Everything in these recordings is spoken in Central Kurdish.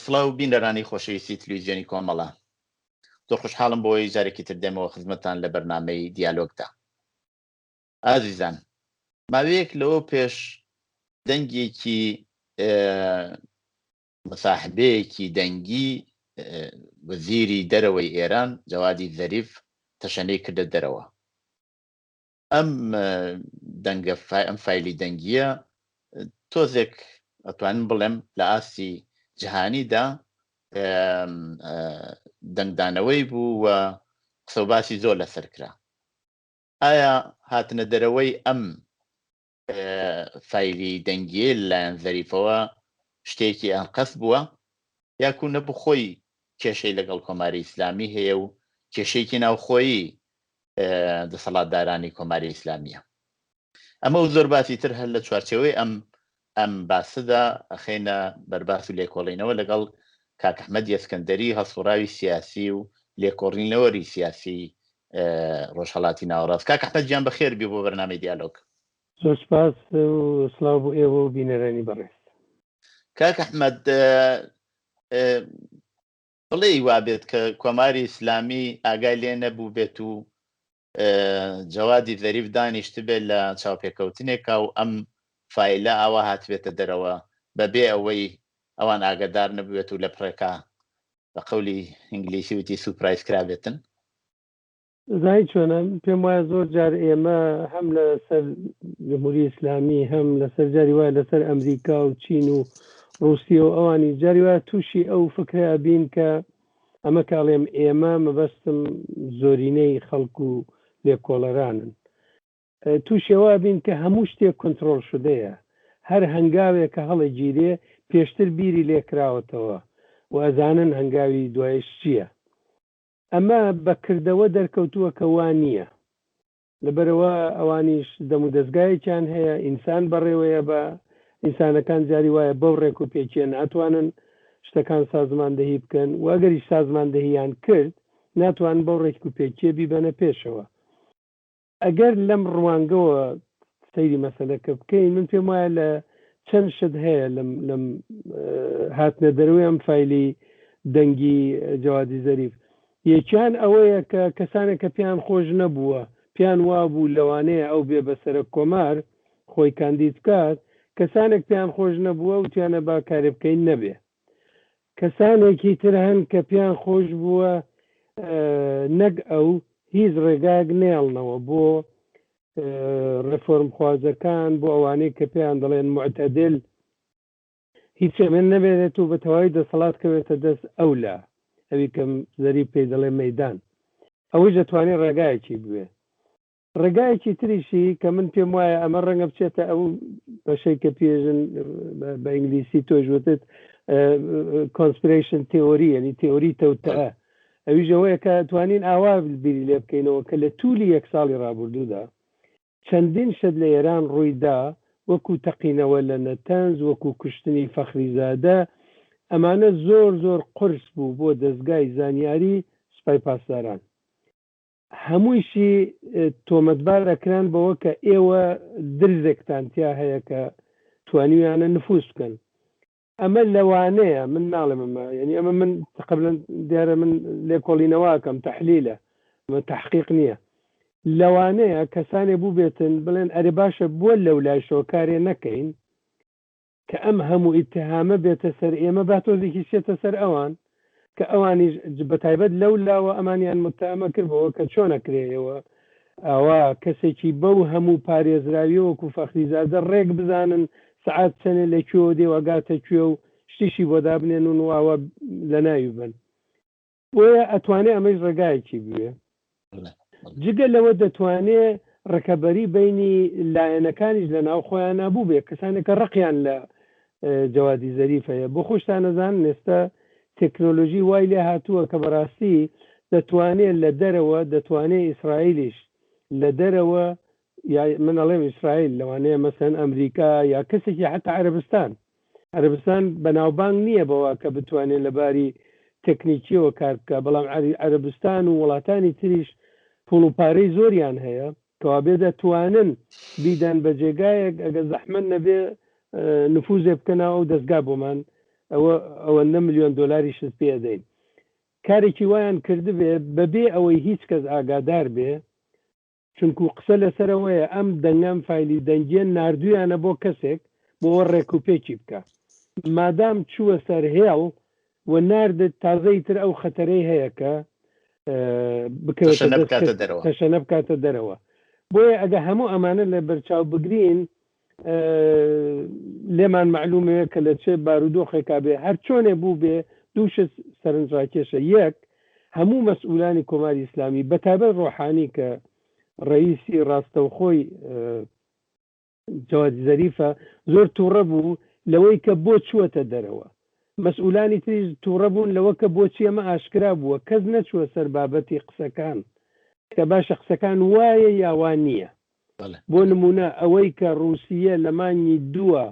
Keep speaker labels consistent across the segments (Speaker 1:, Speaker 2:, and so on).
Speaker 1: سڵاو بینەرانی خۆشەویستی تەلەڤیزیۆنی کۆمەڵە، زۆر خۆشحاڵم بۆی جارێکی تر دێمەوە خزمەتتان لە بەرنامەی دیالۆگدا. ئازیزان، ماوەیەک لەوە پێش دەنگێکی مەساحبەیەکی دەنگی وەزیری دەرەوەی ئێران جەوادی زەریف تەشەنەی کردە دەرەوە. ئەم دەنگە ئەم فایلی دەنگیە تۆزێک ئەتوانم بڵێم لە ئاستی جیهانیدا دەنگدانەوەی بوو و قسە و باسی زۆر لەسەر کرا. ئایا هاتنە دەرەوەی ئەم فایلی دەنگیە لەلایەن زەریفەوە شتێکی ئەنقەس بووە یاکو نەبوو خۆی کێشەی لەگەڵ کۆماری ئیسلامی هەیە و کێشەیەکی ناوخۆیی دەسەڵاتدارانی کۆماری ئیسلامیە؟ ئەمە و زۆر باسی تر هەر لە چوارچەوەی ئەم باسەدا ئەخێنە بەرباس و لێکۆڵینەوە لەگەڵ کاک ئەحمەد ئەسکەندەری هەسوڕاوی سیاسی و لێکۆڕینەوەری سیاسی ڕۆژهەڵاتی ناوەڕاست. کاک ئەحمەد گیان بەخێر بی بۆ بەرنامەی دیالۆگ.
Speaker 2: زۆر سپاس و سڵاو بۆ ئێوە و بینەرانی بەڕێز.
Speaker 1: کاک ئەحمەد، بڵێ وابێت کە کۆماری ئیسلامی ئاگای لێ نەبوو بێت و جەوادی زەریف دانیشت بێت لە چاوپێکەوتنێکە و ئەم فایلە ئەوە هاتبێتە دەرەوە بەبێ ئەوەی ئەوان ئاگادار نەبوێت و لە پڕێکا بە قەولی ئینگلیسی وتی سوپرایز کرابێتن؟
Speaker 2: زای چۆنە پێم وایە زۆر جار ئێمە هەم لەسەر جمهوری ئیسلامی هەم لەسەر جاری وایە لەسەر ئەمریکا و چین و ڕوسیا و ئەوانی جاری وایە تووشی ئەو فکرە بین کە ئەمە کاڵێم ئێمە مەبەستم زۆرینەی خەڵکو و لێکۆڵەرانن تووشەوە بین کە هەموو شتێک کۆنتڕۆڵ شدەیە، هەر هەنگاوێک کە هەڵە گیرێ پێشتر بیری لێکراوەتەوە و ئەزانن هەنگاوی دوایش چییە. ئەمە بەکردەوە دەرکەوتووە کە وان نییە، لەبەرەوە ئەوانیش دەم و دەستگایەکیان هەیە، ئینسان بەڕێوەیە بە ئینسانەکان جاری وایە بەو ڕێک و پێچێ ناتوانن شتەکان سازماندەهی بکەن و ئەگەریش سازماندەهیان کرد ناتوان بەو ڕێک و پێچێ بیبەنە پێشەوە. ئەگەر لەم ڕوانگەوە سەیری مەسەلەکە بکەین، من پێم وایە لە چەند شت هەیە لەم هاتنە دەرەوەی ئەم فایلی دەنگی جەوادی زەریف. یەکیان ئەوەیە کە کەسانێک کە پیان خۆش نەبووە، پیان وابوو لەوانەیە ئەو بێ بەسەرە کۆمار خۆی کاندید بکات، کەسانێک پیان خۆش نەبووە و توانە با کارێ بکەین نەبێ. کەسانێکی تر هەن کە پیان خۆش بووە نەک ئەو هیچ ڕێگاک نێڵنەوە بۆ ڕێفۆرم خوازەکان، بۆ ئەوانەی کە پێیان دەڵێن معتەدل، هیچ من نەبێت و بە تەواوی دەسەڵات کەوێتە دەست ئەولا ئەوی کەم زەریف پێی دەڵێ مەیدان، ئەوەی دەتوانێت ڕێگایەکی بوێ. ڕێگایەکی تریشی کە من پێم وایە ئەمە ڕەنگە بچێتە ئەو بەشەی کە پێژن بە ئینگلیسی تۆژوتت کۆنسپیرەیشن تێۆری، یعنی تێۆری تەوتەئە، ئەویش ئەوەیە کە توانین ئاوا بیری لێ بکەینەوە کە لە توولی یەک ساڵی ڕابردوودا چەندین شت لە ئێران ڕوویدا، وەکو تەقینەوە لە نەتەنز، وەکو کوشتنی فەخریزادە، ئەمانە زۆر زۆر قرس بوو بۆ دەستگای زانیاری سوپای پاسداران. هەموویشی تۆمەتبار ئەکران بەوە کە ئێوە درزێکتان تیا هەیە کە توانیویانە نفوس بکەن. ئەمە لەوانەیە، من ناڵێم ئەمە، یعنی ئەمە من قبلا دیارە من لێکۆڵینەوەکەم تەحلیلە، ئەمە تەحقیق نییە، لەوانەیە کەسانێ بوو بێتن بڵێن ئەرێ باشە بووە لەولایشەوە کارێ نەکەین کە ئەم هەموو ئیتهامە بێتە سەر ئێمە، با تۆزێکی چێتە سەر ئەوان کە ئەوانی بەتایبەت لەولاوە ئەمانیان متهمە کردبەوە کە چۆنەکرێەوە ئەوە کەسێکی بەو هەموو پارێزراوی وەکو فەخریزادە ڕێک بزانن سعات چەنێ لەکوێوە دێوەگاتە کوێ و شتیشی بۆ دابنێن و ئاوە لە ناوی بن. بۆیە ئەتوانێت ئەمەش ڕێگایەکی بوێ. جگە لەوە دەتوانێت ڕکەبەری بینی لایەنەکانیش لە ناو خۆیان نابوو بێ، کەسانێکە ڕقیان لە جەوادی زەریف هەیە. بۆ خۆشتان نەزان ئێستا تەکنۆلۆژی وای لێ هاتووە کە بەڕاستی دەتوانێت لە دەرەوە، دەتوانێت ئیسرائیلیش لە دەرەوە، یا من ئەڵێم ئیسرائیل لەوانەیە مەسەن ئەمریکا یا کەسێکی حتا عەرەبستان بەناوبانگ نییە بەوە کە بتوانێت لەباری تەکنیکیەوە کار بکە، بەڵام عەرەبستان و وڵاتانی تریش پوڵ و پارەی زۆریان هەیە کەوا بێ دەتوانن بیدەن بە جێگایەک ئەگە زەحمەت نەبێ نفوزێ بکەنەوە و دەستگا بۆمان ئەوەندە ملیۆن دۆلاری شت پێ دەین کارێکی وایان کردبێ بەبێ ئەوەی هیچ کەس ئاگادار بێ چونکو قسە لەسەرەوەیە ئەم دەنگەم فایلی دەنگێ نردویانە بۆ کەسێک بۆ ڕێکوپێکی بکە مادام چووە سەر هێڵ و ناردت تازەی تر ئەو خەتەرەی هەیە کە تەشەنە بکاتە دەرەوە بۆیە ئەگە هەموو ئەمانە لە بەرچاو بگرین لێمان معلومەیە کە لە چێ بارودۆخێکا بێ هەر چۆنێ بوو بێ دووش سەرنجڕاکێشە یەک هەموو مەسئولانی کۆماری ئیسلامی بەتابەت ڕۆحانی کە ڕئیسی ڕاستەوخۆی جەوادی زەریفە زۆر تووڕە بوو لەوەی کە بۆ چووەتە دەرەوە مەسئولانی تریش تووڕە بوون لەوە کە بۆچی ئەمە ئاشکرا بووە کەس نەچووە سەر بابەتی قسەکان کە باشە قسەکان وایە یاوان نییە بۆ نمونە ئەوەی کە رووسیە لە مانگی دووە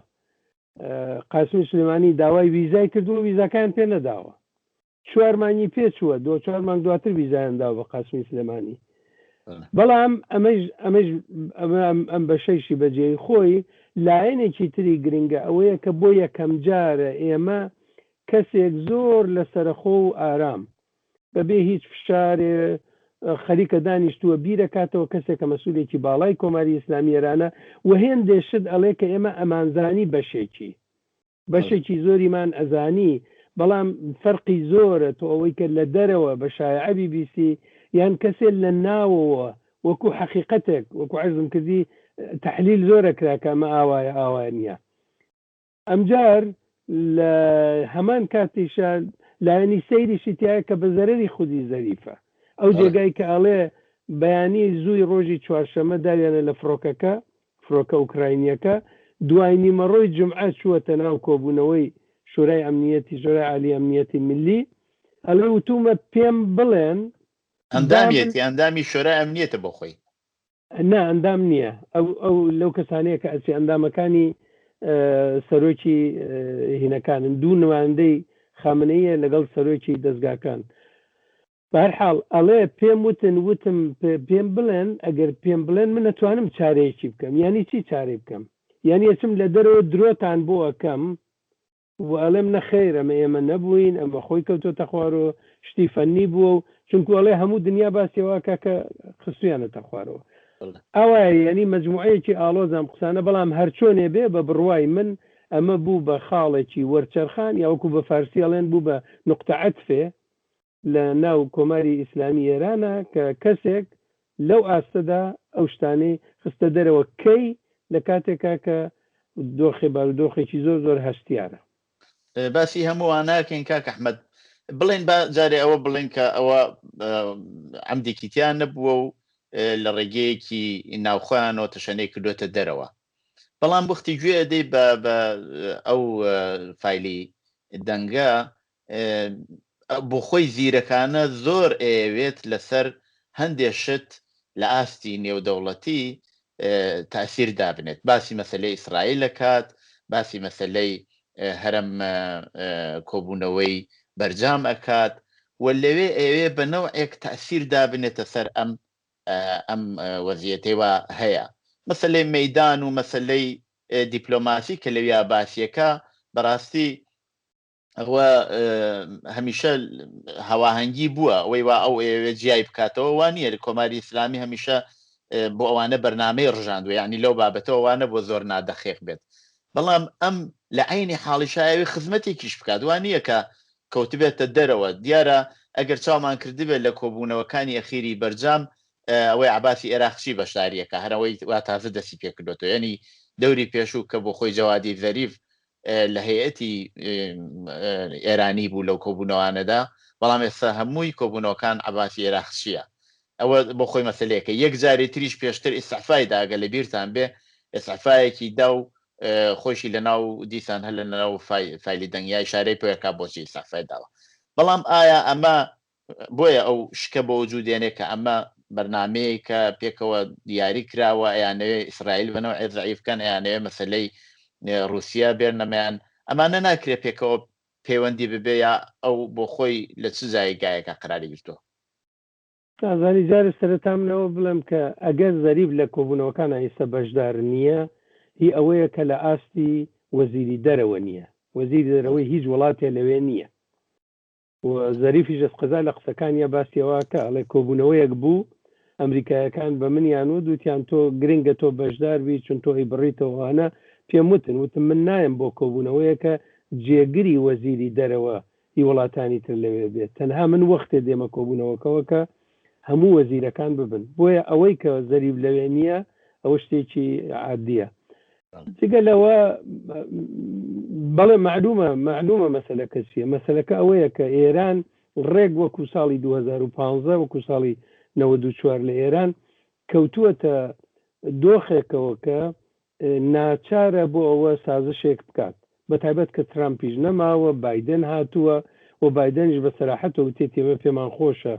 Speaker 2: قاسمی سلێمانی داوای ویزای کردو ویزاکان پێ نەداوە 4 مانگی پێچووە 4 مانگ دواتر ویزایان داوە بە قاسمی سلێمانی بەڵام ئەم بەشەیشی بەجێی خۆی لایەنێکی تری گرنگە ئەوەیە کە بۆ یەکەم جارە ئێمە کەسێک زۆر لە سەرخۆ و ئارام بەبێ هیچ فشارێ خەریکە دانیشتووە بیرەکاتەوە کەسێکە مەسئولێکی باڵای کۆماری ئیسلامی ئێرانە و هێندێ شت ئەڵێ کە ئێمە ئەمانزانی بەشێکی زۆریمان ئەزانی بەڵام فەرقی زۆرە تۆ ئەوەی کە لە دەرەوە بە شایعە BBC یان کەسێ لە ناوەوە وەکو حەقیقەتێک وەکو عەرزم کردی تحلیل زۆرە کراکە ئەمە ئاوایە نییە ئەمجار لە هەمان کاتیشە لایەنی سەیریشی تایە کە بە زەرەری خودی زەریفە ئەو جێگای کە ئەڵێ بەیانی زووی ڕۆژی چوارشەمە داویانە لە فڕۆکە ئوکراینیەکە دوای نیمەڕۆی جمعە چووەتە ناو کۆبوونەوەی شورای ئەمنیەتی شورای عالی ئەمنیەتی ملی ئەڵێ وتومە پێم بڵێن
Speaker 1: ئەندامی شورای ئەمنیەتە بۆ خۆی
Speaker 2: نا ئەندام نییە ئەو لەو کەسانەیە کە ئەچی ئەندامەکانی سەرۆکی هینەکانن دوو نمایندەی خامنەیە لەگەڵ سەرۆکی دەستگاکان بەهەرحاڵ ئەڵێ پێم وتم پێم بڵێن ئەگەر پێم بڵێن من نەتوانم چارەیەکی بکەم یانی چی چارەی بکەم یانی ئەچم لە دەرەوە درۆتان بۆ ئەەکەم و ئەڵێم نەخێر ئێمە نەبووین ئەمە خۆی کەوتۆتە خوارەوە شتی فەنی بووە و چونکو ئەڵێ هەموو دنیا باسیەوە کە خستویانەتە خوارەوە ئەوە یعنی مجموعەیەکی ئالۆزام قسانە بەڵام هەر چۆنێ بێ بە بڕوای من ئەمە بوو بە خاڵێکی وەرچەرخان یاوەکو بە فارسی ئەڵێن بوو بە نقطە عەتفێ لە ناو کۆماری ئیسلامی ئێرانە کە کەسێک لەو ئاستەدا ئەو شتانەی خستە دەرەوە کەی لە کاتێکا کە دۆخی بارودۆخێکی زۆر هەستیارە
Speaker 1: باسی هەمووان ناکەین کاک ئەحمەد بڵێن با جارێ ئەوە بڵێن کە ئەوە عەمدێکی تیان نەبووە و لە ڕێگەیەکی ناوخۆیانەوە تەشەنەی کردوێتە دەرەوە بەڵام بختی گوێ دەی بە ئەو فایلی دەنگە بۆ خۆی زیرەکانە زۆر ئەوێت لەسەر هەندێک شت لە ئاستی نێودەوڵەتی تاثیر دابنێت باسی مەسەلەی ئیسرائیل دەکات باسی مەسەلەی هەرم کۆبوونەوەی بەرجام ئەکات و لەوێ ئەوێ بە نەوعێک تاثیر دابنێتە سەر ئەم وەزیەتەوە هەیە مەسەلەی مەیدان و مەسەلەی دیپلۆماسی کە لەویا باسیەکە بەڕاستی ئەوە هەمیشە هەواهەنگی بووە ئەوەی وا ئەو ئێوێ جیای بکاتەوە وانە لە کۆماری ئیسلامی هەمیشە بۆ ئەوانە بەرنامەی ڕژاندووە یعنی لەو بابەتەوە وانە بۆ زۆر نادەخێق بێت بەڵام ئەم لە عینی حاڵیشایەوی خزمەتێکیش بکات وانە کە کەوتبێتە دەرەوە دیارە ئەگەر چاومان کردبێت لە کۆبوونەوەکانی ئەخیری بەرجام ئەوەی عباسی عێراقچی بەشداریەکە هەرەوەی وا تازە دەستی پێکردوێتەوە ینی دەوری پێشوو کە بۆ خۆی جەوادی زەریف لە هەیەتی ئێرانی بوو لەو کۆبوونەوانەدا بەڵام ئێستا هەمووی کۆبوونەوەکان عباسی عێراقچیە ئەوە بۆ خۆی مەسەلەیەکە یەک جاری تریش پێشتر ئیستعفای داگە لە بیرتان بێ ئیستعفایەکی دا و خۆشی لە ناو دیسان هەر لە ناو فایلی دەنگیای شارەی پێکا بۆچی ئیستعفای داوە بەڵام ئایا ئەمە بۆیە ئەو شکە بۆ وجودێنێ کە ئەمە بەرنامەیە کە پێکەوە دیاری کراوە ئەیانەوێ ئیسرائیل بنەوە ضعیفکەن ئەیانەوێ مەسەلەی رووسیا بێرنەمەیان ئەمانە ناکرێت پێکەوە پەیوەندی ببێ یا ئەو بۆ خۆی لە چ جایگایەکە قراری گرتووە
Speaker 2: ئازانی جارە سەرەتامنەوە بڵێم کە ئەگەر زەریف لە کۆبوونەوەکان ئێستا بەشدار نییە هی ئەوەیە کە لە ئاستی وەزیری دەرەوە نییە وەزیری دەرەوەی هیچ وڵاتێ لەوێ نییە و زەریفی ژەسقەزا لە قسەکانیە باسیەوەکە ئەڵێ کۆبوونەوەیەک بوو ئەمریکایەکان بە منیان و دوتیان تۆ گرنگە تۆ بەشداربی چون تۆی بڕیتەوەوانە پێم وتن من نایم بۆ کۆبوونەوەیەکە جێگری وەزیری دەرەوە هی وڵاتانی تر لەوێ بێت تەنها من وەختێ دێمە کۆبوونەوەکەوە کە هەموو وەزیرەکان ببن بۆیە ئەوەی کە زەریب لەوێ نییە ئەوە شتێکی عادیە جگەلەوە بەڵێ معلومە مەسەلە کەسیە مەسەلەکە ئەوەیە کە ئێران ڕێک وەکو ساڵی 2015 وەکو ساڵی 94 لە ئێران کەوتووەتە دۆخێکەوە کە ناچارە بۆ ئەوە سازشێک بکات بەتایبەت کە ترامپیش نەماوە بایدن هاتووە و بایدنش بە سەراحەتەوە تێتێوە پێمان خۆشە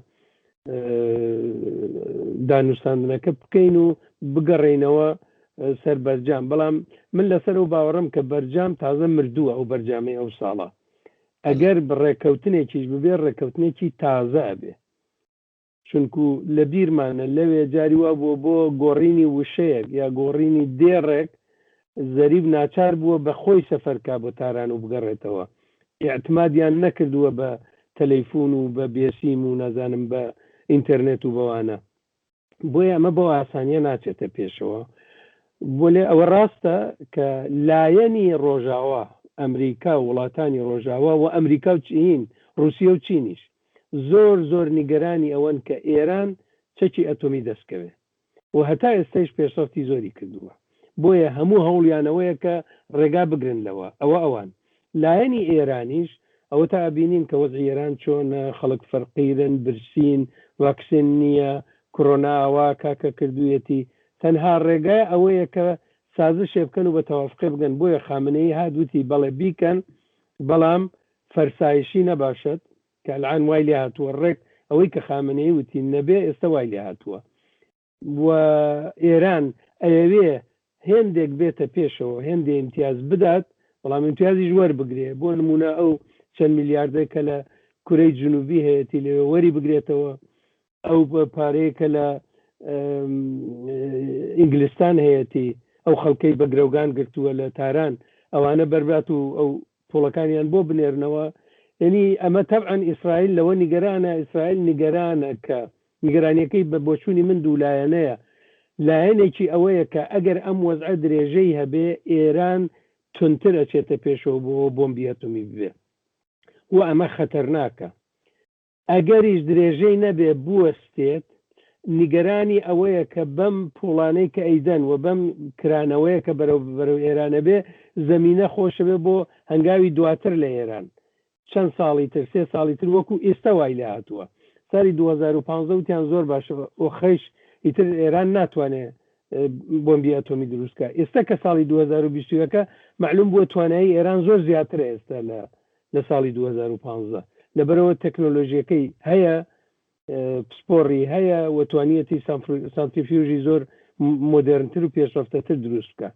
Speaker 2: دانوستاندنەکە بکەین و بگەڕێنەوە سەر بەرجام بەڵام من لەسەر و باوەڕم کە بەرجام تازە مردووە ئەو بەرجامی ئەو ساڵە ئەگەر ڕێککەوتنێکیش ببێ ڕێککەوتنێکی تازە بێ چونکو لە بیرمانە لەوێ جاری وا بووە بۆ گۆڕینی وشەیەک یا گۆڕینی دێڕێک زەریب ناچار بووە بە خۆی سەفەرکا بۆ تاران و بگەڕێتەوە ئاعتمادیان نەکردووە بە تەلەیفۆن و بە بێسیم و نازانم بە ئینتەرنێت و بەوانە بۆیە ئەمە بۆ ئاسانیە ناچێتە پێشەوە بۆ لێ ئەوە ڕاستە کە لایەنی ڕۆژاوا ئەمریکا و وڵاتانی ڕۆژاوا و ئەمریکا و چین رووسیا و چینیش زۆر نیگەرانی ئەوەن کە ئێران چەکی ئەتۆمی دەستکەوێ و هەتا ئێستاش پێشرفتی زۆری کردووە بۆیە هەموو هەوڵیانەوەیە کە ڕێگا بگرن لەوە ئەوان لایەنی ئێرانیش ئەوە تا بینین کە وەزعی ئێران چۆنە خەڵک فەرقیرن برسین ڤاکسین نییە کۆرۆناوا کاکە کردوویەتی تەنها ڕێگای ئەوەیە کە سازشێ بکەن و بە تەوافقی بگەن بۆیە خامنەی هادووتی بەڵێ بیکەن بەڵام فەرسایشی نەباشێت کە الان وای لێ هاتووە ڕێک ئەوەی کە خامنەی وتی نەبێ ئێستا وای لێ هاتووە و ئێران ئەوێ هێندێک بێتە پێشەوە هێندێ امتیاز بدات بەڵام امتیازیش وەربگرێ بۆ نمونە ئەو چەند میلیاردەی کە لە کورەی جنوبی هەیەی لێ وەری بگرێتەوە ئەو پارەیەکە لە ئینگلیستان هەیەی ئەو خەڵکەی بە گرەوگان گرتووە لە تاران ئەوانە بەربات و ئەو پۆڵەکانیان بۆ بنێرنەوە یعنی ئەمە تەبعاً ئیسرائیل لەوە نیگەرانە ئیسرائیل نیگەرانە کە نیگەرانیەکەی بە بۆچوونی من دوولایەنەیە لایەنێکی ئەوەیە کە ئەگەر ئەم وەزعە درێژەی هەبێ ئێران تونتر ئەچێتە پێشەوە بۆ بۆمبی ئەتۆمی ببێ و ئەمە خەتەرناکە ئەگەریش درێژەی نەبێ بوەستێت نیگەرانی ئەوەیە کە بەم پوڵانەی کە ئەیدەن و بەم کرانەوەیە کە بەرەو ئێرانە بێ زەمینە خۆشە بێ بۆ هەنگاوی دواتر لە ئێران چەند ساڵی تر 3 ساڵی تر وەکو ئێستا وای لێ هاتووە ساڵی 2015 وتیان زۆر باشە و خەیش ئیتر ئێران ناتوانێت بۆمبی ئەتۆمی دروستکە ئێستا کە ساڵی 2020ەکە معلوم بووە توانایی ئێران زۆر زیاتر ئێستا لە ساڵی 2015 لەبەرەوە تەکنۆلۆژیەکەی هەیە پسپۆڕی هەیە وتوانیەتی سانتریفیوژی زۆر مۆدرنتر و پێشرفتەتر دروست بکە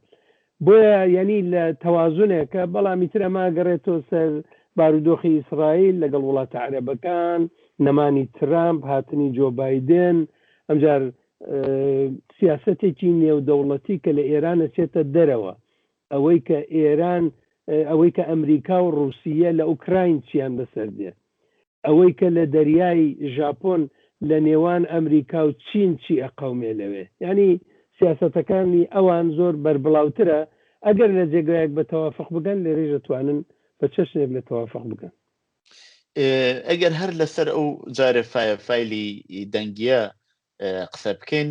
Speaker 2: بۆیە ینی لە تەوازونێکە بەڵامی تر ئەمە گەڕێتەوە سەر بارودۆخی ئیسرائیل لەگەڵ وڵاتە عەرەبەکان نەمانی ترامپ هاتنی جۆ بایدن ئەمجار سیاسەتێکی نێودەوڵەتی کە لە ئێران ئەچێتە دەرەوە ئەوەی کە ئێران ئەوەی کە ئەمریکا و رووسیە لە ئوکراین چیان بەسەر دێ ئەوەی کە لە دەریای ژاپۆن لە نێوان ئەمریکا و چین چی ئەقەومێ لەوێ ینی سیاسەتەکانی ئەوان زۆر بەربڵاوترە ئەگەر لە جێگایەک بە تەوافق بگەن لێرەی دەتوانن بە چەشنێک لە تەوافق بگەن
Speaker 1: ئەگەر هەر لەسەر ئەو جارە فایلی دەنگیە قسە بکەین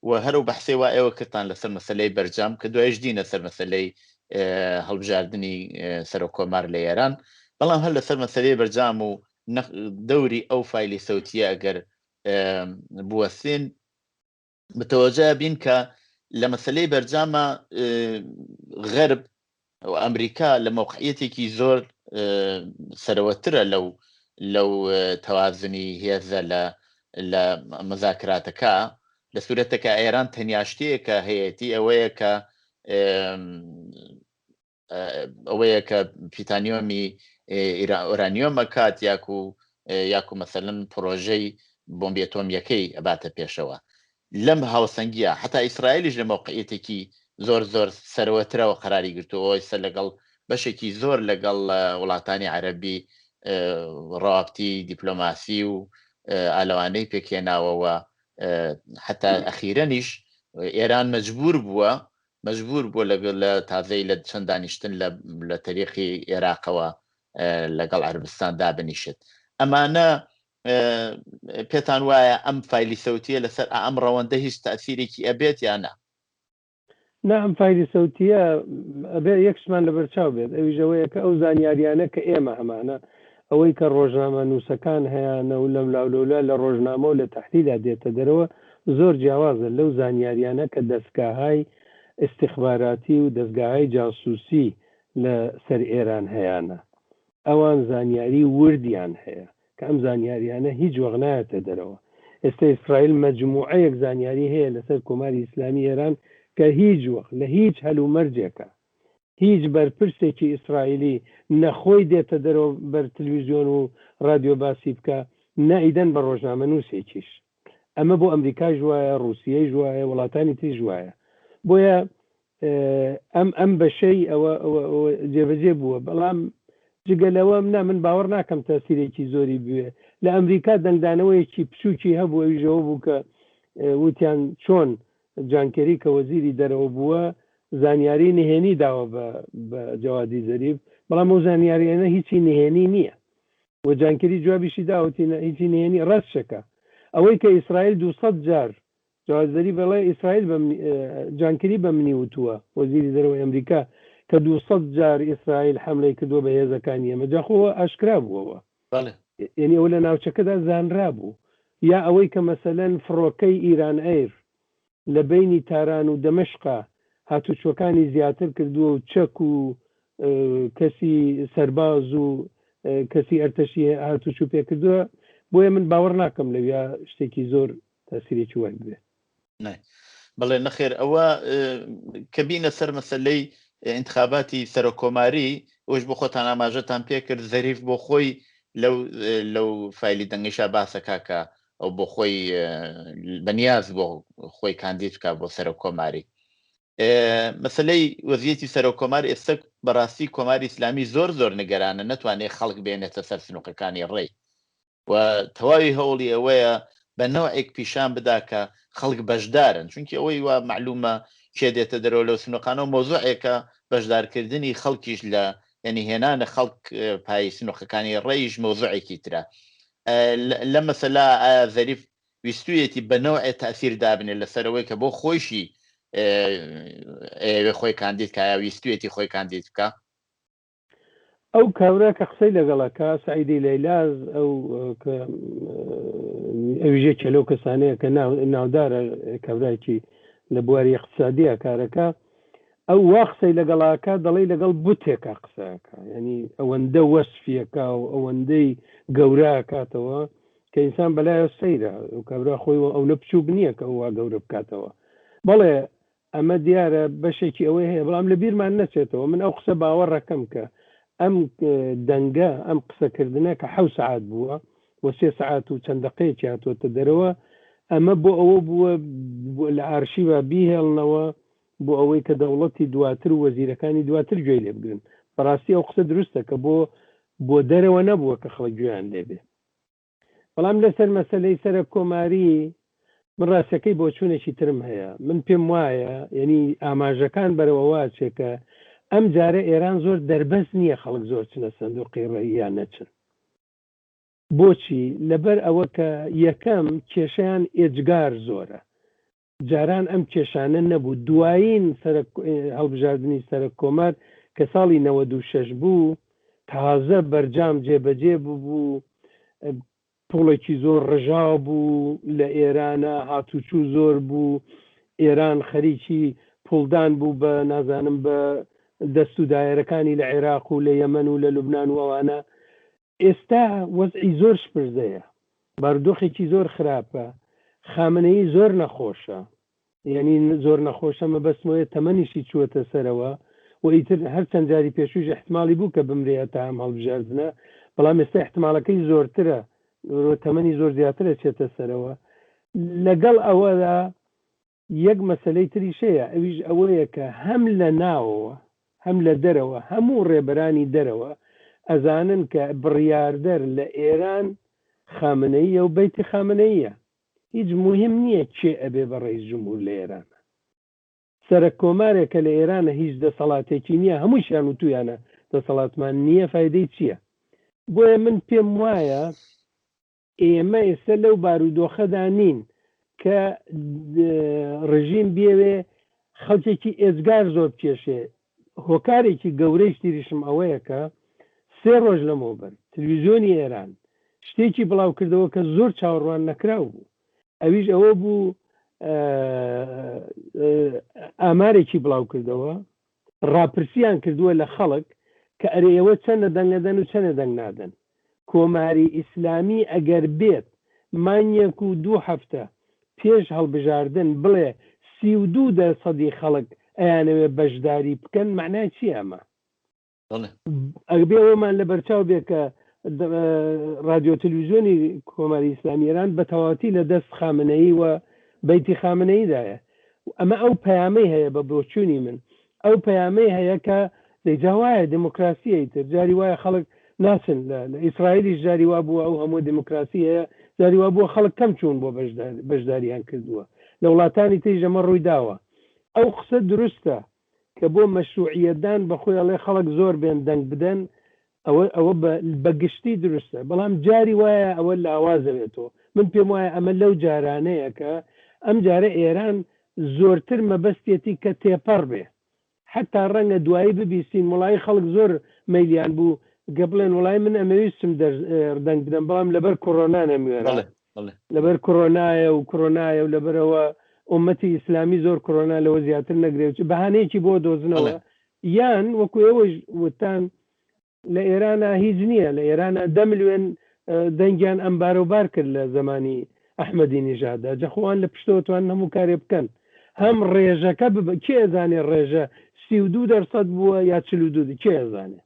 Speaker 1: و هەرو بەحسێ وا ئێوە کردان لەسەر مەسەلەی بەرجام کە دوایش دینە سەر مەسەلەی هەڵبژاردننی سەرۆک کۆمار لە ئێران بەڵام هەر لەسەر مەسەلەی بەرجام و دەوری ئەو فایلی سەوتیە ئەگەر بوەستین بتەوەجە بین کە لە مەسەلەی بەرجامە غەرب و ئەمریکا لە موقعیەتێکی زۆر سەرەوەترە لەو تەوازنی هێزە لە مەزاکراتەکە لە سوورەتەکە ئێران تەنیا شتەیەکە هەیەی ئەوەیە کە پیتانیۆمی ئۆرانیۆمە کات یاکو مەسەلەن پرۆژەی بۆمبی ئەتۆمیەکەی ئەباتە پێشەوە لەم هاوسەنگیە حتا ئیسرائیلیش لە موقعیەتێکی زۆر سەرەوەترەوە قەراری گرتووە ئێستا لەگەڵ بەشێکی زۆر لەگەڵ وڵاتانی عەرەبی ڕابطی دیپلۆماسی و ئالەوانەی پێکهێناوەوە حتا ئەخیرەنیش ئێران مەجبور بووە لەگەڵ لە تازەی لە چەند دانیشتن لە تەریخی عێراقەوە لەگەڵ عەربستان دابنیشت. ئەمانە پێتان وایە ئەم فایلی سەوتیە لەسەر ئەم ڕەوەندە هیچ تەئسیرێکی ئەبێت یان نا؟
Speaker 2: نعم فایلی سەوتیە ئەبێ یەکشمان لەبەرچاو بێت، ئەویژەوەیە کە ئەو زانیاریانە کە ئێمە هەمانە ئەوەی کە ڕۆژنامە نووسەکان هەیەە و لەم لاولۆلا لە ڕۆژنامە و لە تەحلیلا دێتە دەرەوە زۆر جیاوازە لەو زانیاریانە کە دەستگاهای استیخباراتی و دەستگاهای جاسووسی لە سەر ئێران هەیەە. ئەوان زانیاری وردیان هەیە کە ئەم زانیاریانە هیچ وەق نایەتە دەرەوە. ئێستا ئیسرائیل مەجموعەیەک زانیاری هەیە لەسەر کۆماری ئیسلامی ئێران کە هیچ وەق لە هیچ هەلومەرجێکە هیچ بەرپرسێکی ئیسرائیلی نەخۆی دێتە دەرەوە بەر تەلەڤیزیۆن و رادیۆ باسی بکە نائیدەن بە ڕۆژنامە نووسێکیش. ئەمە بۆ ئەمریکا ژوایە، رووسیای ژوایە، وڵاتانی تری ژوایە. بۆیە ئەم بەشەی ئەوە جێبەجێ بووە. بەڵام جگەلەوە من باوەڕ ناکەم تەسیرێکی زۆری بوێ. لە ئەمریکا دەنگدانەوەیەکی پچووکی هەبوو ئەویژەوە بوو کە وتیان چۆن جانکێری کە وەزیری دەرەوە بووە زانیاری نهێنی داوە بە جەوادی زەریف، بەڵام ئەو زانیاریانە هیچی نهێنی نییە و جانکێری جوابیشی داوەتی هیچی نهێنی ڕەتشەکە. ئەوەی کە ئیسرائیل 200 جار جواد زەریف بەڵێ ئیسرائیل جانکێری بە منی وتووە وەزیری دەرەوەی ئەمریکا کە 200 جار ئیسرائیل حملەی کردووە بە هێزەکانی ئێمە جاخۆوە ئاشکرا بووەوە، یعنی ئەوە لە ناوچەکەدا زانرا بوو. یا ئەوەی کە مەسەلەن فڕۆکەی ئیران ئەیر لە بینی تاران و دەمەشقا هاتوچۆکانی زیاتر کردووە و چەک و کەسی سەرباز و کەسی ئەرتەشی هاتوچوو پێ کردووە. بۆیە من باوەڕ ناکەم لەویا شتێکی زۆر تەسیرێکی وەک بێت.
Speaker 1: بەڵێ نەخێر ئەوە کە بینە سەر مەسەلەی انتخاباتی سەرۆکۆماری ئەوش بۆ خۆتان ئاماژەتان پێ کرد زەریف بۆ خۆی لەو فایلی دەنگیشا باسەکە کە ئەو بۆ خۆی بەنیاز بۆ خۆی کاندید بکە بۆ سەرۆکۆماری. مەسلەی وەزیەتی سەرۆکۆمار ئێستا بەڕاستی کۆماری ئیسلامی زۆر نگەرانە نەتوانێت خەڵک بێنێتە سەر سنووقەکانی ڕێی و تەواوی هەوڵی ئەوەیە بە نەوعێک پیشان بدا کە خەڵک بەشدارن، چونکی ئەوەی وا معلومە کێ دێتە دەرەوە لەو سنووقانەوە مۆزوعێکە بەشدارکردنی خەڵکیش لە یعنی هێنانە خەڵک پای سنووقەکانی ڕێیش مۆزوعێکی ترە. لە مەسەلا ئایا زەریف ویستویەتی بە نەوعێ تەئسیر دابنێ لەسەرەوەی کە بۆ خۆشی خۆی کاندید کە یا ویستویەتی خۆی کاندید بکە؟
Speaker 2: ئەو کاورە کە قسەی لەگەڵەکە سعیدی لەیلاز ئەوژێ چەلەو کەسانەیە کە ناودارە کاورایکی لە بواری اقتصادیە کارەکە، ئەو وا قسەی لەگەڵاکە دەڵێ لەگەڵ بوتێکە قسەکە، ینی ئەوەندە وەسفیەکە و ئەوەندەی گەورە کاتەوە کە ئینسان بەلایە سەیرە و کابرا خۆی ئەو نە بچووک نییە کە وا گەورە بکاتەوە. بەڵێ ئەمە دیارە بەشێکی ئەوەی هەیە، بەڵام لە بیرمان نەچێتەوە. من ئەو قسە باوەڕەکەم کە ئەم دەنگە ئەم قسەکردنە کە 7 سعات بووە و 3 سعات و چەند دقەیەکی هاتووەتە دەرەوە، ئەمە بۆ ئەوە بووە لە ئارشیڤە بیهێڵنەوە بۆ ئەوەی کە دەوڵەتی دواتر و وەزیرەکانی دواتر گوێی لێ بگرن. بەڕاستی ئەو قسە دروستە کە بۆ دەرەوە نەبووە کە خەڵک گوێیان لێبێ. بەڵام لەسەر مەسەلەی سەرە کۆماری من ڕاستەکەی بۆ چوونێکی ترم هەیە. من پێم وایە یعنی ئاماژەکان بەرەوە واچێکە ئەم جارە ئێران زۆر دەربەست نییە خەڵک زۆر چنە سندوقی ڕێیان نەچن. بۆچی؟ لەبەر ئەوە کە یەکەم کێشەیان ئێجگار زۆرە، جاران ئەم کێشانە نەبوو. دوایین هەڵبژاردننی سەرە کۆمار کە ساڵی 96 بوو تازە بەرجام جێبەجێ بوو، پوڵێکی زۆر ڕژاو بوو لە ئێرانە، هاتوچوو زۆر بوو، ئێران خەریکی پوڵدان بوو بە نازانم بە دەست و دایرەکانی لە عێراق و لە یەمەن و لە لوبنان و ئەوانە. ئێستا وەزعی زۆر شپرزەیە، بارودۆخێکی زۆر خراپە، خامنەیی زۆر نەخۆشە، یعنی زۆر نەخۆشە مەبەستمەوەیە تەمەنیشی چووەتە سەرەوە و ئیتر هەر چەند جاری پێشوش احتمالی بوو کە بمرێت تا ئەم هەڵبژاردنە، بەڵام ئێستا احتمالەکەی زۆرترە، تەمەنی زۆر زیاترە چێتە سەرەوە. لەگەڵ ئەوەدا یەک مەسەلەی تریشەیە، ئەویش ئەوەیە کە هەم لە ناوەوە هەم لە دەرەوە هەموو ڕێبەرانی دەرەوە ئەزانن کە بڕیاردەر لە ئێران خامنەییە و بەیتی خامنەییە. هیچ مهم نییە چێ ئەبێ بە ڕئیس جمهور لە ئێرانە. سەرک کۆمارێکە لە ئێرانە هیچ دەسەڵاتێکی نییە، هەمووشیان و تویانە دەسەڵاتمان نییە، فایدەی چییە؟ بۆیە من پێم وایە ئێمە ئێستا لەو بارودۆخەدا نین کە ڕژیم بێوێ خەڵکێکی ئێزگار زۆر بکێشێ. هۆکارێکی گەورەی تریشم ئەوەیە کە 3 ڕۆژ لەمەوبەر تلویزیۆنی ئێران شتێکی بڵاو کردەوە کە زۆر چاوەڕوان نەکراو بوو. ئەویش ئەوە بوو ئامارێکی بڵاو کردەوە، ڕاپرسیان کردووە لە خەڵک کە ئەرێ ئێوە چەندە دەنگەدەن و چەندە دەنگ نادەن. کۆماری ئیسلامی ئەگەر بێت مانیەک و 2 هەفتە پێش هەڵبژاردن بڵێ 32% خەڵک ئەیانەوێ بەشداری بکەن، معنای چی ئەمە؟ ئەگەبێ ئەوەمان لە بەرچاو بێ کە رادیۆ تەلەڤیزیۆنی کۆماری ئیسلامی ئێران بە تەواوەتی لە دەست خامنەیی و بەیتی خامنەییدایە. ئەمە ئەو پەیامەی هەیە بە بۆچوونی من، ئەو پەیامەی هەیە کە دەیجا وایە دموکراسیەی تر، جاری وایە خەڵک ناچن لە ئیسرائیلیش جاری وا بووە ئەو هەموو دموکراسی هەیە، جاری وا بووە خەڵک کەم چوون بۆ بەشداریان کردووە، لە وڵاتانی تریش ئەمە ڕووی داوە. ئەو قسە دروستە کە بۆ مەشروعیەتدان بەخۆی ئەڵێ خەڵک زۆر بێن دەنگ بدەن، ئەوە بەگشتی دروستە، بەڵام جاری وایە ئەوە لە ئاوازەوێتەوە. من پێم وایە ئەمە لەو جارانەیە کە ئەم جارە ئێران زۆرتر مەبەستێتی کە تێپەڕ بێ، حتا ڕەنگە دوایی ببیستین وڵای خەڵک زۆر مەیلیان بوو گە بڵێن وڵای من ئەمەویستم دەنگ بدەم، بەڵام لەبەر کۆڕۆنا نەموێرە، لەبەر کۆڕۆنایە و کۆڕۆنایە و لەبەرەوە ئومەتی ئیسلامی زۆر کۆڕۆنا لەوە زیاتر نەگرێت، بەهانەیەکی بۆ دۆزنەوە. یان وەکو ئێوەش وتان لە ئێرانە هیچ نییە، لە ئێرانە 10 ملیۆن دەنگیان ئەمبارەوبار کرد لە زمانی ئەحمەدی نیژادە، جەخۆوان لە پشتەوەتوان هەموو کارێ بکەن. هەم ڕێژەکە کێ ئەزانێ ڕێژە 32% بووە یا 42، کێ ئەزانێ؟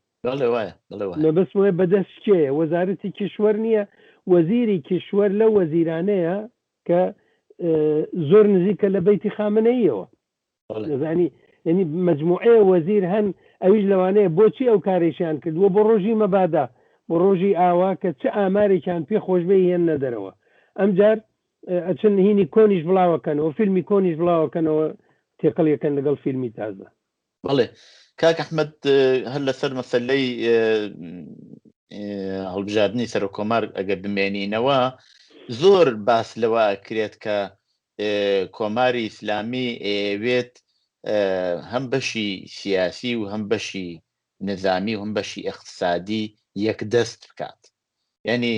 Speaker 2: مەبەست وایە بەدەست کێیە؟ وەزارەتی کیشوەر نییە، وەزیری کیشوەر لە وەزیرانەیە کە زۆر نزیکە لە بەیتی خامنەییەوە. زانی یعنی مجموعەیە وەزیر هەن، ئەویش لەوانەیە بۆچی ئەو کارێکیان کردووە بۆ ڕۆژی مەبادا، بۆ ڕۆژی ئاوا کە چه ئامارێکیان پێ خۆشبەی هێن نەدەرەوە. ئەمجار ئەچن هینی کۆنیش بڵاوەکەنەوە، فیلمی کۆنیش بڵاوەکەنەوە، تێقەڵیەکەن لەگەڵ فیلمی تازە.
Speaker 1: بەڵێ کاک ئەحمەد، هەر لەسەر مەسەلەی هەڵبژاردننی سەر و کۆمار ئەگەر بمێنینەوە، زۆر باس لەوە ئەکرێت کە کۆماری ئیسلامی ئەوێت هەم بەشی سیاسی و هەم بەشی نظامی و هەم بەشی اقتصادی یەکدەست بکات. یعنی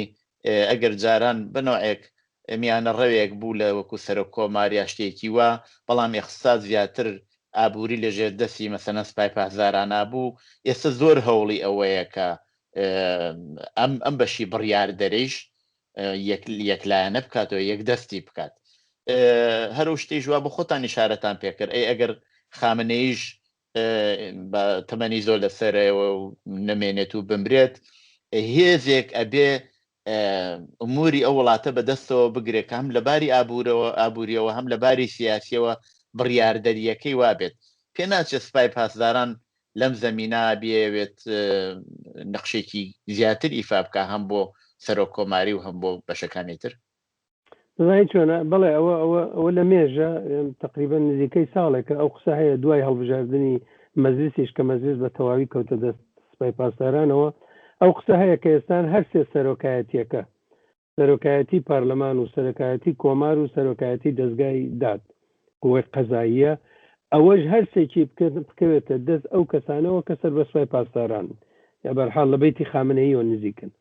Speaker 1: ئەگەر جاران بنەوەیەک میانە ڕەوێک بوو لە وەکو سەرۆک کۆماریا شتێکی وە، بەڵام اقتصاد زیاتر ئابووری لە ژێردەستی مەسەلەن سوپای پازارانە بوو. ئێستا زۆر هەوڵی ئەوەیە کە ئەم بەشی بڕیاردەرەیش یەکلایەنە بکاتەوە، یەکدەستی بکات. هەرو شتەی ژوا بە خۆتان ئیشارەتان پێکرد، ئەگەر خامنەیش بە تەمەنی زۆر لەسەرەوە و نەمێنێت و بمرێت، هێزێک ئەبێ ئوموری ئەو وڵاتە بەدەستەوە بگرێت کە هەم لەباری ئابووریەوە هەم لەباری سیاسیەوە بڕیاردەریەکەی وابێت. پێ ناچێت سوپای پاسداران لەم زەمینە بێوێت نەخشێکی زیاتر ئیفا بکە، هەم بۆ سەرۆک کۆماری و هەم بۆ بەشەکانی تر.
Speaker 2: چۆنە بڵێ ئەوە لە مێژە تقریبا نزیکەی ساڵێکە ئەو قسە هەیە دوای هەڵبژاردننی مەجلیسیش کە مەجلیس بە تەواوی کەوتە دەست سوپای پاسدارانەوە. ئەو قسە هەیە کە ئێستان هەر سێ سەرۆکایەتیەکە، سەرۆکایەتی پارلەمان و سەرۆکایەتی کۆمار و سەرۆکایەتی دەستگای داد قووەی قەزاییە، ئەوەش هەر سێکی بکەوێتە دەست ئەو کەسانەوە کە سەر بە سوپای پاسداران یا بەرحاڵ لە بەیتی خامنەییەوە نزیکن.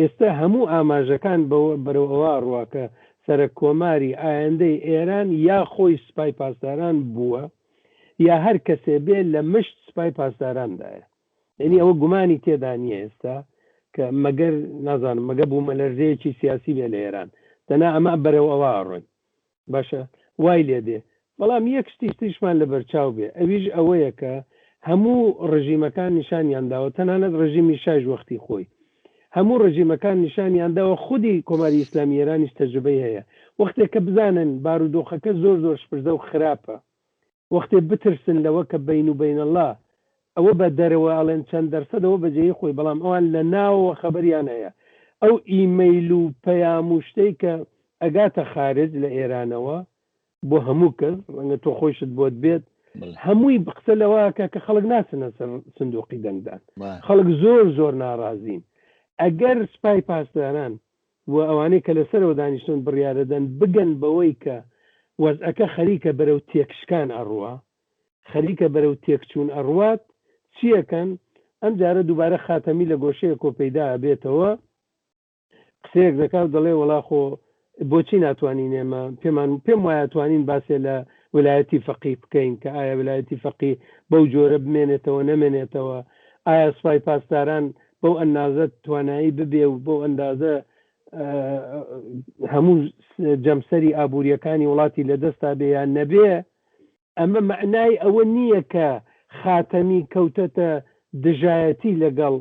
Speaker 2: ئێستا هەموو ئاماژەکان بەرەو ئەوە ڕواکە سەرۆک کۆماری ئایندەی ئێران یا خۆی سوپای پاسداران بووە یا هەر کەسێ بێ لە مشت سوپای پاسدارandایە. یعنی ئەوە گومانی تێدا نییە ئێستا کە مەگەر نازانم مەگە بوو مەلەرزەیەکی سیاسی بێ لە ئێران، دەنا ئەمە بەرەو ئەوە ڕۆین باشە وای لێ دێ. بەڵام یەک شتیشمان لە بەرچاو بێ، ئەویش ئەوەیە کە هەموو ڕژیمەکان نیشانیانداوە، تەنانەت ڕژیمی شاژ وەختی خۆی هەموو ڕژیمەکان نیشانیانداوە، خودی کۆماری ئیسلامی ئێرانیش تەجربەی هەیە. وەختێک کە بزانن بارودۆخەکە زۆر شپرزە و خراپە، وەختێ بترسن لەوە کە بین و بین الله ئەوە بە دەرەوە ئەڵێن چەند دەرسەدەوە بەجێی خۆی بەڵام ئەوان لە ناوەوە خەبەریان هەیە ئەو ئیمەیل و پەیام و شتەی کە ئەگاتە خارج لە ئێرانەوە بۆ هەموو کەس ڕەنگە تۆ خۆشت بۆت بێت هەمووی بقسە لەوەکە کە خەڵک ناچنە سەر سندوقی دەنگدان خەڵک زۆر ناڕازین ئەگەر سپای پاسداران و ئەوانەی کە لەسەرەوە دانیشتون بڕیارەدەن بگەن بەوەی کە وەزعەکە خەریکە بەرەو تێکشکان ئەڕوە خەریکە بەرەو تێکچوون ئەڕوات چیەکەن ئەم جارە دووبارە خاتەمی لە گۆشەیە کۆپەیدا بێتەوە قسەیەک دەکات دەڵێ وەڵاخۆ بۆچی ناتوانین ئێمە پێم وایە توانین باسێ لە ویلایەتی فەقی بکەین کە ئایا ویلایەتی فەقی بەو جۆرە بمێنێتەوە نەمێنێتەوە ئایا سوپای پاسداران بەو ئەندازە توانایی ببێ و بەو ئەندازە هەموو جەمسەری ئابوووریەکانی وڵاتی لەدەستا بێ یان نەبێ ئەمە معنای ئەوە نییە کە خاتەمی کەوتەتە دژایەتی لەگەڵ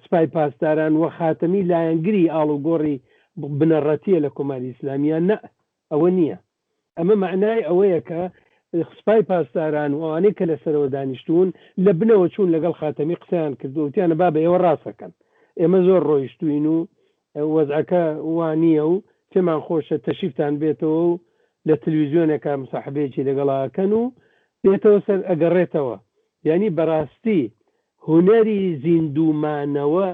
Speaker 2: سپای پاسداران و خاتەمی لایەنگری ئاڵوگۆڕی بنەڕەتیە لە کۆماری ئیسلامیان نە ئەوە نییە ئەمە معنای ئەوەیە کە سپای پاسداران و ئەوانەی کە لەسەرەوە دانیشتون لە بنەوە چوون لەگەڵ خاتەمی قسەیان کردوتیانە با بە ئێوە ڕاستەکەن ئێمە زۆر ڕۆیشتوین و وەزعەکە وانییە و پێمان خۆشە تەشیفتان بێتەوە و لە تەلەڤیزیۆنێکە مصاحبەیەکی لەگەڵاکەن و بێتەوە سەر ئەگەڕێتەوە یعنی بەڕاستی هونەری زیندومانەوە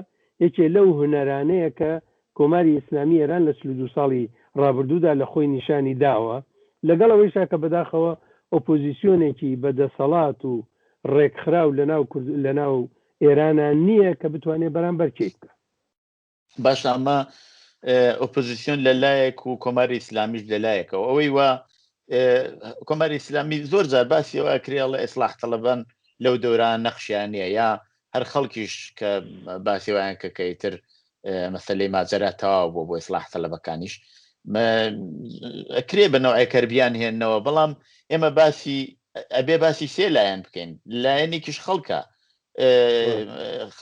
Speaker 2: یەکێ لەو هونەرانەیە کە کۆماری ئیسلامی ئێران لە 32 ساڵی ڕابردوودا لە خۆی نیشانی داوە لەگەڵ ئەوەیشا کە بەداخەوە ئۆپۆزیسیۆنێکی بەدەسەڵات و ڕێکخراو لە ناو ئێرانان نییە کە بتوانێت بەرامبەر کێک بکە
Speaker 1: باش ئەمە ئۆپۆزیسیۆن لەلایەک و کۆماری ئیسلامیش لەلایەکەوە ئەوەی وە کۆماری ئیسلامی زۆر جار باسی ئەوە کرێڵە ئیسلاح تەڵەبان لەو دەوران نەخشیانە یا هەر خەڵکیش کە باسی وایان کە کەیتر مەسەلەی ماجەرا تەواو بۆ ئیسلاح تەڵەبەکانیش ئەکرێ بەنەوعی کەربیان هێننەوە بەڵام ئێمە ئەبێ باسی سێ لایەن بکەین لایەنێکیش خەڵکە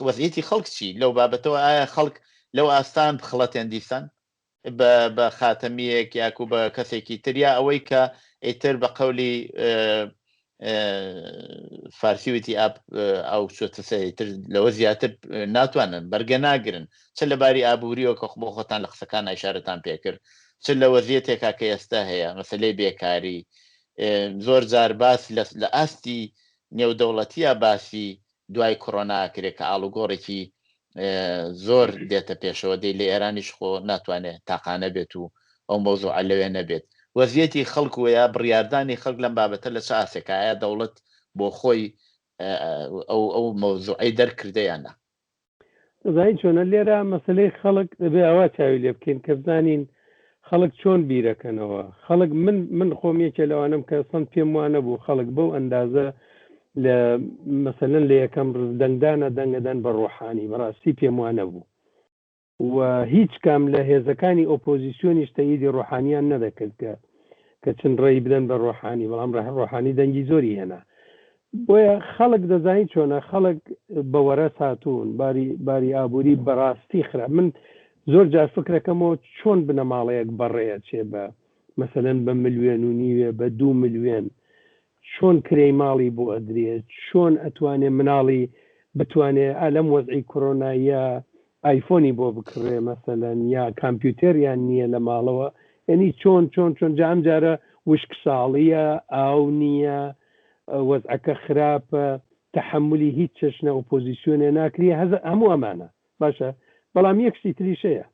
Speaker 1: وەزعیەتی خەڵک چی لەو بابەتەوە ئایا خەڵک لەو ئاستان بخڵەتێن دیسان بە خاتەمیەک یاکو بە کەسێکی تریا ئەوەی کە ئیتر بە قەولی فارسیوتی ئەو چۆتەسەتر لەوە زیاتر ناتوانن بەرگە ناگرن چ لەباری ئابوووریەوە کە بۆ خۆتان لە قسەکان ئاشارەتان پێکرد چ لە وەزیەتێکا کە ئێستا هەیە مەسەلەی بێکاری زۆر جار باس لە ئاستی نێودەوڵەتیە باسی دوای کۆڕۆنا کرێت کە ئاڵوگۆڕێکی زۆر دێتە پێشەوە دەی لە ئێرانیش خۆ ناتوانێت تاقانە بێت و ئەو مەوزوع لەوێ نەبێت وەزیەتی خەڵک وەیە بڕیاردانی خەڵک لەم بابەتە لە چ ئاسێکایە دەوڵەت بۆ خۆی ئەو مەوزوعی دەرکردەیانە
Speaker 2: زین چۆنە لێرە مەسلەی خەڵک دەبێ ئەوە چاوی لێ بکەین کە بزانین خەڵک چۆن بیرەکەنەوە خەڵک من خۆم یەکێ لەوانم کە سند پێم وانە بوو خەڵک بەو ئەندازە لە مەسەلەن لە یەکەم دەنگدانە دەنگەدان بە ڕۆحانی بەڕاستی پێم وانە بوو و هیچ کام لە هێزەکانی ئۆپۆزیسیۆنیش تەییدی ڕۆحانیان نەدەکرد کە چەند ڕێی بدەن بە ڕۆحانی بەڵام ڕۆحانی دەنگی زۆری هێنا بۆیە خەڵک دەزانین چۆنە خەڵک بەوەرە ساتوون باری ئابووری بەڕاستی خرا من زۆر جار فکرەکەمەوە چۆن بنەماڵەیەک بەڕێە چێ بە مەسەلەن بە 1.5 ملیۆن بە 2 ملیۆن چۆن کرێی ماڵی بۆ ئەدرێت چۆن ئەتوانێ مناڵی بتوانێت ئالەم وەزعی کۆرۆنایە ئایفۆنی بۆ بکڕێ مەسەلەن یا کامپیوتەریان نییە لە ماڵەوە یعنی چۆن جام جارە وشک ساڵیە ئاو نییە وەزعەکە خراپە تەحملی هیچ چەشنە ئۆپۆزیسیۆنێ ناکرێ هەموو ئەمانە باشە بەڵام یەکشتی تریشەیە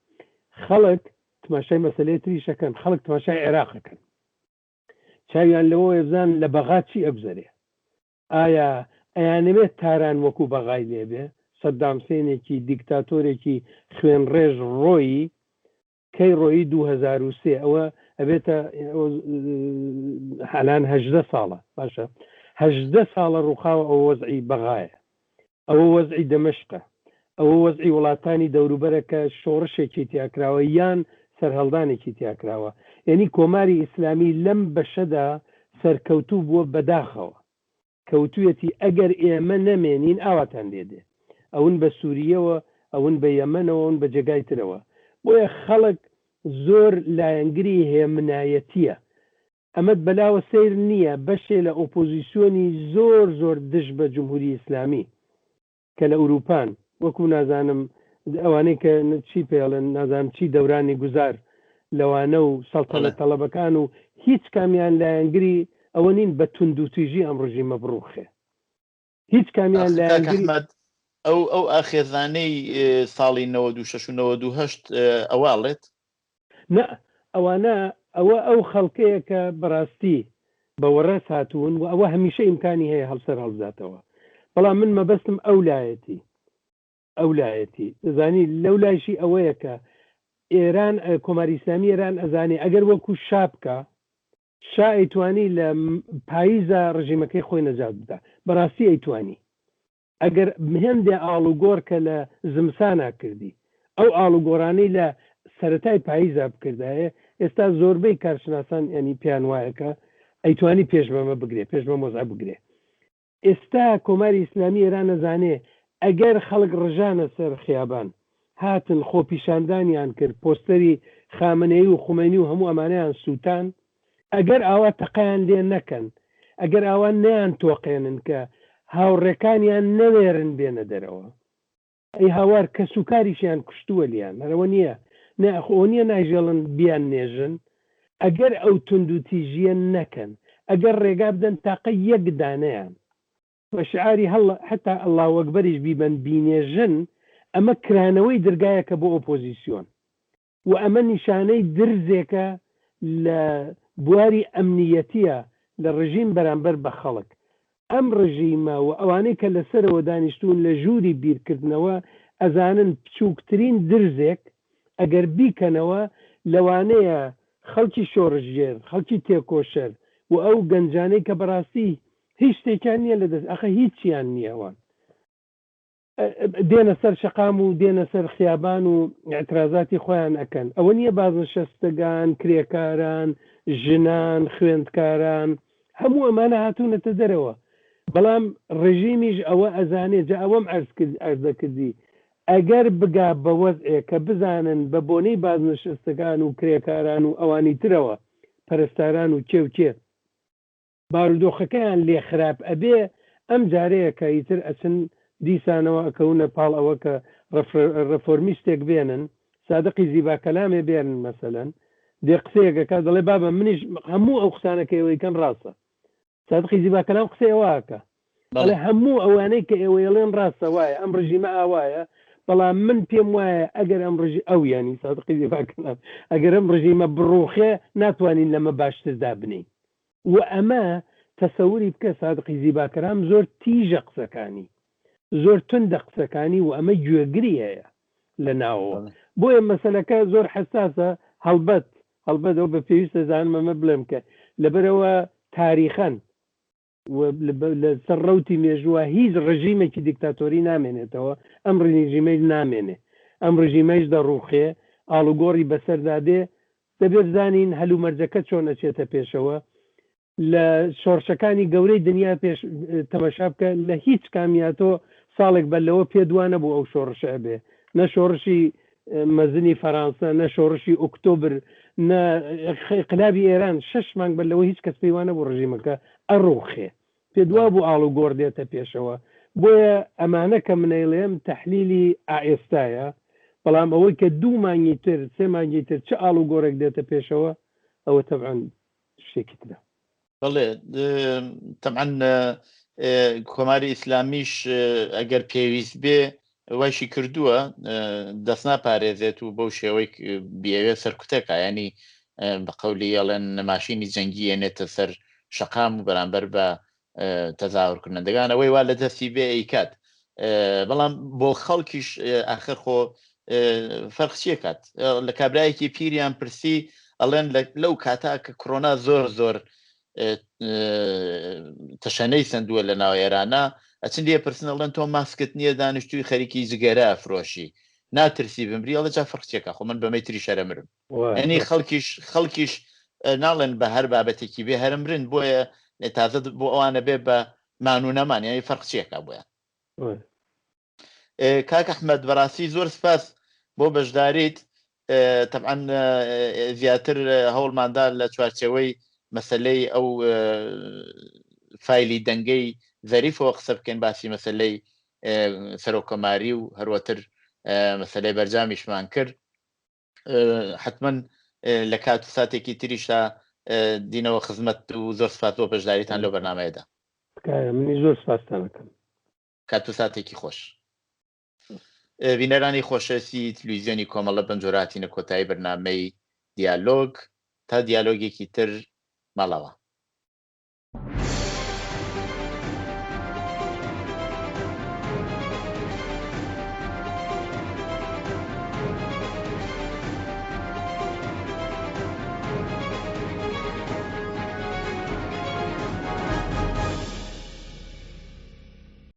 Speaker 2: خەڵک تماشای مەسەلەی تریشەکەن خەڵک تماشای عێراقەکەن چاویان لەوە بزان لە بەغا چی ئەبزەرێ ئایا ئەیانەوێت تاران وەکو بەغای لێبێ سەدام حوسێنێکی دیکتاتۆرێکی خوێن ڕێژ ڕۆیی کەی ڕۆیی 2003 ئەوە ئەبێتە حالان 18 ساڵە باشە 18 ساڵە ڕووخاوە ئەو وەزعی بەغایە ئەوە وەزعی دەمەشقە ئەوە وەزعی وڵاتانی دەوروبەرە کە شۆڕشێکی تیاکراوە یان سەرهەڵدانێکی تیاکراوە یعنی کۆماری ئیسلامی لەم بەشەدا سەرکەوتوو بووە بەداخەوە کەوتویەتی ئەگەر ئێمە نەمێنین ئاواتان لێدێ ئەون بە سووریەوە ئەون بە یەمەنەوە ئەون بە جێگای ترەوە بۆیە خەڵک زۆر لایەنگری هێمنایەتیە ئەمەد بەلاوە سیر نییە بەشێ لە ئۆپۆزیسیۆنی زۆر دژ بە جمهوری ئیسلامی کە لە ئوروپان وەکو نازانم ئەوانەی کە چی پێڵن نازانم چی دەورانی گوزار لەوانە و سەڵتەنە تەڵەبەکان و هیچ کامیان لایەنگری ئەوە نین بە توندوتیژی ئەم ڕژیمە بڕوخێ هیچ کامیان لایەنگری
Speaker 1: ئەو ئاخێزانەی ساڵی 96 و 98 ئەواڵێت
Speaker 2: نە ئەوانە ئەو خەڵکەیە کە بەڕاستی بەوەڕێز هاتوون و ئەوە هەمیشە ئیمکانی هەیە هەڵسەر هەڵبداتەوە بەڵام من مەبەستم ئەولایەتی دەزانی لەو لایشی ئەوەیە کە ئێران کۆماری ئیسلامی ئێران ئەزانێ ئەگەر وەکو شابکە شا ئەیتوانی لە پاییزە ڕژیمەکەی خۆی نەجات بدە بەڕاستی ئەیتوانی ئەگەر هێندێ ئاڵوگۆڕ کە لە زمسانە کردی ئەو ئاڵوگۆڕانەی لە سەرەتای پاییزە بکردایە ئێستا زۆربەی کارشناسان ینی پیان وایەکە ئەیتوانی پێشبەمە بگرێ پێشبە مۆزع بگرێ ئێستا کۆماری ئیسلامی ئێران نەزانێ ئەگەر خەڵک ڕژانە سەر خیابان هاتن خۆپیشاندانیان کرد پۆستەری خامنەی و خومینی و هەموو ئەمانەیان سووتان ئەگەر ئاوا تەقیان لێ نەکەن ئەگەر ئاوان نیان تۆقێنن کە هاوڕێکانیان نەوێرن بێنە دەرەوە ئەی هاوار کە سوکاریشیان کوشتووە لیان هەرەوە نییە نەخۆ نییە ناژێڵن بیان نێژن ئەگەر ئەو توندوتیژیە نەکەن ئەگەر ڕێگا بدەن تاقە یەک دانەیان بە شعاری هەڵ حتا ئەڵڵا وەکبەریش بیبەن بینێژن ئەمە کرانەوەی دەرگایەکە بۆ ئۆپۆزیسیۆن و ئەمە نیشانەی درزێکە لە بواری ئەمنیەتیە لە ڕژیم بەرامبەر بە خەڵک ئەم ڕژیمە و ئەوانەی کە لەسەرەوە دانیشتون لە ژووری بیرکردنەوە ئەزانن بچووکترین درزێک ئەگەر بیکەنەوە لەوانەیە خەڵکی شۆڕژێر خەڵکی تێکۆشەر و ئەو گەنجانەی کە بەڕاستی هیچ شتێکیان نییە لەدەست ئەخە هیچیان نییەوان دێنە سەر شەقام و دێنە سەر خیابان و اعترازاتی خۆیان ئەکەن ئەوە نییە بازنشەستەگان کرێکاران ژنان خوێندکاران هەموو ئەمانە هاتوونەتە دەرەوە بەڵام ڕژیمیش ئەوە ئەزانێت جا ئەوەم ئەرزەکردی ئەگەر بگا بە وەزعێ کە بزانن بە بۆنەی بازنشەستەکان و کرێکاران و ئەوانی ترەوە پەرستاران و کێوکێ بارودۆخەکەیان لێ خراپ ئەبێ ئەم جارەیە کە ئیتر ئەچن دیسانەوە ئەکەونە پاڵ ئەوە کە ڕەفۆرمیستێک بێنن سادقی زیباکەلامێ بێنن مەسەلەن دێ قسەیەکەکە دەڵێ بابە منیش هەموو ئەو قسانەکە ئێوەیکەن ڕاستە سادقی زیباکەلام قسەیەواکە بەڵێ هەموو ئەوانەی کە ئێوەیڵێن ڕاستە وایە ئەم ڕژیمە ئاوایە بەڵام من پێم وایە ئەگەر ئەم ڕژی ئەو ینی سادقی زیباکەلام ئەگەر ئەم ڕژیمە بڕوخێ ناتوانین لەمە باشتردا بنین و ئەمە تەسەوری بکە سادقی زیباکەلام زۆر تیژە قسەکانی زۆر تندە قسەکانی و ئەمە گوێگری هەیە لە ناوەوە بۆیە مەسەلەکە زۆر حساسە هەڵبەت ئەو بە پێویستە زانم ئەمە بڵێم کە لەبەرەوە تاریخەن لە سەر ڕەوتی مێژووە هیچ ڕژیمێکی دیکتاتۆری نامێنێتەوە ئەم ڕژیمەی نامێنێ ئەم ڕژیمەش دەڕوخێ ئاڵوگۆڕی بەسەردادێ دەبێت زانین هەلومەرجەکە چۆن ئەچێتە پێشەوە لە شۆڕشەکانی گەورەی دنیا پێش تەمەشا بکە لە هیچ کامیاتۆ ساڵێک بەلەوە پێدوانە بوو ئەو شۆڕشە بێ نە شۆڕشی مەزنی فەرانسا نە شۆڕشی ئۆکتۆبر نە انقلابی ئێران 6 مانگ بەلەوە هیچ کەس پێیوانە بوو ڕژیمەکە ئەڕوخێ پێدوا بوو ئاڵوگۆڕ دێتە پێشەوە بۆیە ئەمانە کە منەیڵێم تەحلیلی ئائێستایە بەڵام ئەوەی کە 2 مانگی تر 3 مانگی تر چه ئاڵوگۆڕێک دێتە پێشەوە ئەوە تەبعاً شتێکی ترە
Speaker 1: بەڵێ تەبعاً کۆماری ئیسلامیش ئەگەر پێویست بێ وایشی کردووە دەست ناپارێزێت و بەو شێوەی بێوێ سەرکوتەکە ینی بە قەولی ئەڵێن ماشینی جەنگی ئێنێتە سەر شەقام و بەرامبەر بە تەزاورکردنەوەی ئەوەی وا لە دەستی بێ ئەیکات بەڵام بۆ خەڵکیش ئاخر خۆ فەرق چیە کات لە کابرایەکی پیریان پرسی ئەڵێن لەو کاتا کە کۆڕۆنا زۆر تەشەنەی سندووە لە ناو ئێرانە ئەچن لێ پرسن ئەڵێن تۆ ماسکت نییە دانیشتووی خەریکی جگەرە ئەفرۆشی ناترسی بمری ئەڵە جا فەرقچێکە خۆ من بەمەی تری شەرەمرم ئەنی خەڵکیش ناڵێن بە هەر بابەتێکی بێ هەرمرن بۆیە تازە بۆ ئەوانە بێ بە مانوونەمان یعنی فەرقچێکە بۆیە کاک ئەحمەد بەڕاستی زۆر سپاس بۆ بەشداریت طبعاً زیاتر هەوڵماندا لە چوارچەوەی مەسلەی ئەو فایلی دەنگەی زەریفەوە قسە بکەین باسی مەسلەی سەرۆکۆماری و هەروەتر مەسلەی بەرجامیشمان کرد حتمما لە کات و ساتێکی تریشدا دینەوە خزمەت و زۆر سپاس بۆ بەشداریتان لەو بەرنامەیەدا
Speaker 2: منی زۆر سپاستانەکەم
Speaker 1: کات و ساتێکی خۆش بینەرانی خۆشەویستی تلویزیۆنی کۆمەڵە بەنجۆراتینە کۆتایی بەرنامەی دیالۆگ تا دیالۆگێکی تر ماڵەوە